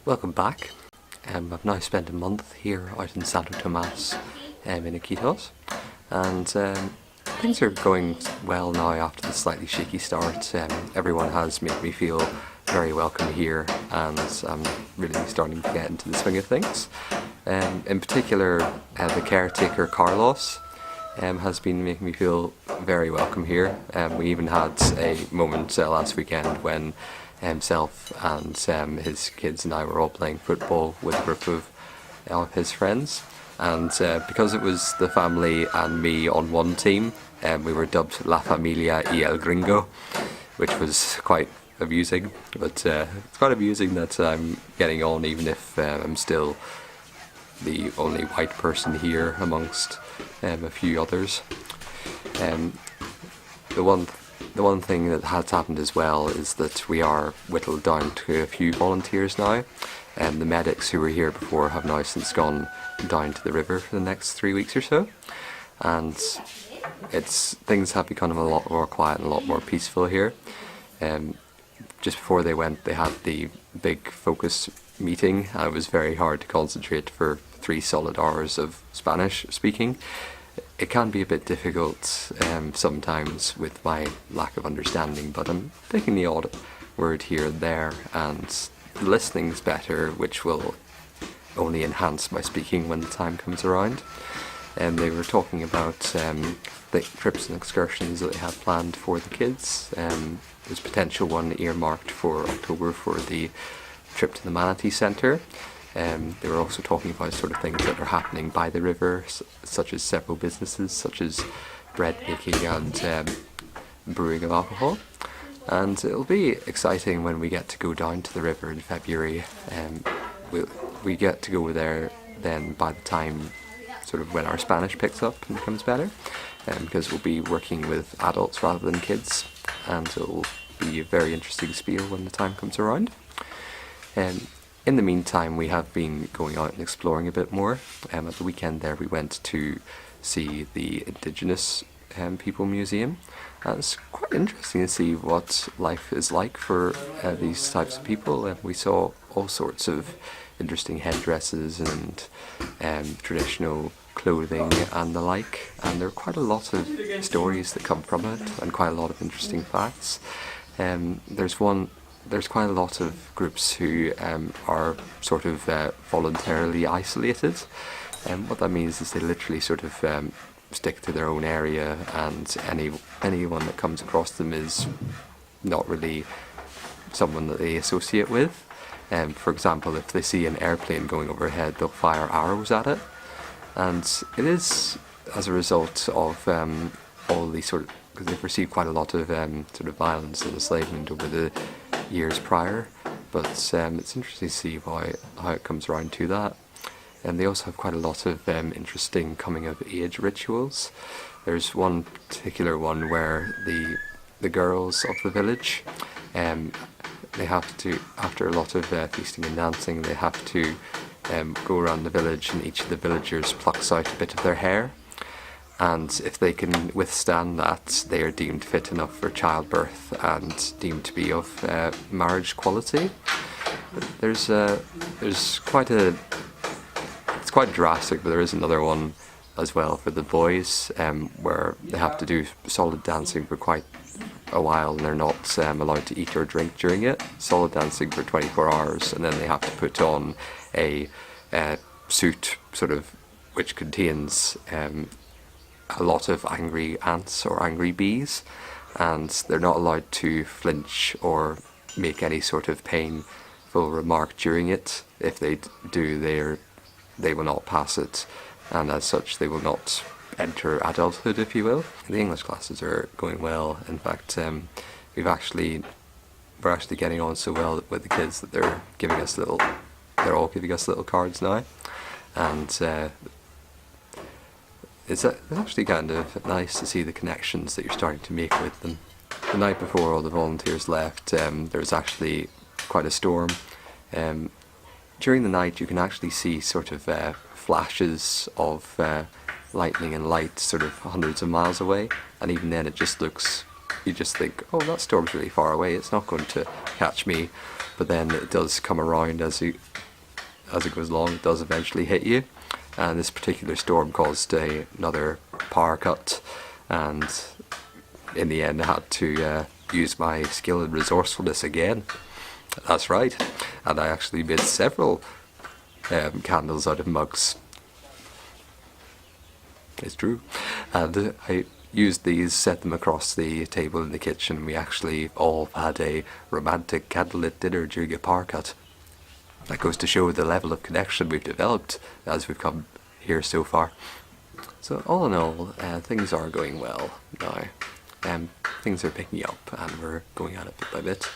Welcome back. I've now spent a month here out in Santo Tomas in Iquitos, and things are going well now after the slightly shaky start. Everyone has made me feel very welcome here, and I'm really starting to get into the swing of things. In particular, the caretaker Carlos has been making me feel very welcome here. We even had a moment last weekend when himself and his kids and I were all playing football with a group of his friends, and because it was the family and me on one team, we were dubbed La Familia y El Gringo, which was quite amusing. But it's quite amusing that I'm getting on even if I'm still the only white person here amongst a few others. The one thing that has happened as well is that we are whittled down to a few volunteers now, and the medics who were here before have now since gone down to the river for the next 3 weeks or so, and things have become a lot more quiet and a lot more peaceful here. Just before they went, they had the big focus meeting, and it was very hard to concentrate for 3 solid hours of Spanish speaking. It can be a bit difficult sometimes with my lack of understanding, but I'm picking the odd word here and there, and the listening's better, which will only enhance my speaking when the time comes around. They were talking about the trips and excursions that they had planned for the kids. There's a potential one earmarked for October for the trip to the Manatee Centre. They were also talking about sort of things that are happening by the river, such as several businesses, such as bread making and brewing of alcohol. And it'll be exciting when we get to go down to the river in February. We get to go there then by the time sort of when our Spanish picks up and becomes better, because we'll be working with adults rather than kids, and it'll be a very interesting spiel when the time comes around. In the meantime, we have been going out and exploring a bit more. At the weekend there, we went to see the Indigenous People Museum. And it's quite interesting to see what life is like for these types of people. We saw all sorts of interesting headdresses and traditional clothing and the like. And there are quite a lot of stories that come from it, and quite a lot of interesting facts. There's quite a lot of groups who are sort of voluntarily isolated, and what that means is they literally sort of stick to their own area, and anyone that comes across them is not really someone that they associate with. For example, if they see an airplane going overhead, they'll fire arrows at it, and it is as a result of all these because they've received quite a lot of sort of violence and enslavement over the years prior, but it's interesting to see how it comes around to that. And they also have quite a lot of interesting coming of age rituals. There's one particular one where the girls of the village, they have to, after a lot of feasting and dancing, they have to go around the village, and each of the villagers plucks out a bit of their hair. And if they can withstand that, they are deemed fit enough for childbirth and deemed to be of marriage quality. It's quite drastic, but there is another one as well for the boys, where they have to do solid dancing for quite a while, and they're not allowed to eat or drink during it. Solid dancing for 24 hours, and then they have to put on a suit, sort of, which contains a lot of angry ants or angry bees, and they're not allowed to flinch or make any sort of painful remark during it. If they do, they will not pass it, and as such they will not enter adulthood, if you will. The English classes are going well. In fact, we're actually getting on so well with the kids that they're all giving us little cards now, and it's actually kind of nice to see the connections that you're starting to make with them. The night before all the volunteers left, there was actually quite a storm. During the night you can actually see sort of flashes of lightning and light sort of hundreds of miles away, and even then it just looks you just think, oh, that storm's really far away, it's not going to catch me. But then it does come around as it goes along, it does eventually hit you. And this particular storm caused another power cut, and in the end I had to use my skill and resourcefulness again. That's right, and I actually made several candles out of mugs. It's true. And I used these, set them across the table in the kitchen. We actually all had a romantic candlelit dinner during a power cut. That goes to show the level of connection we've developed as we've come here so far. So all in all, things are going well now. Things are picking up and we're going at it bit by bit.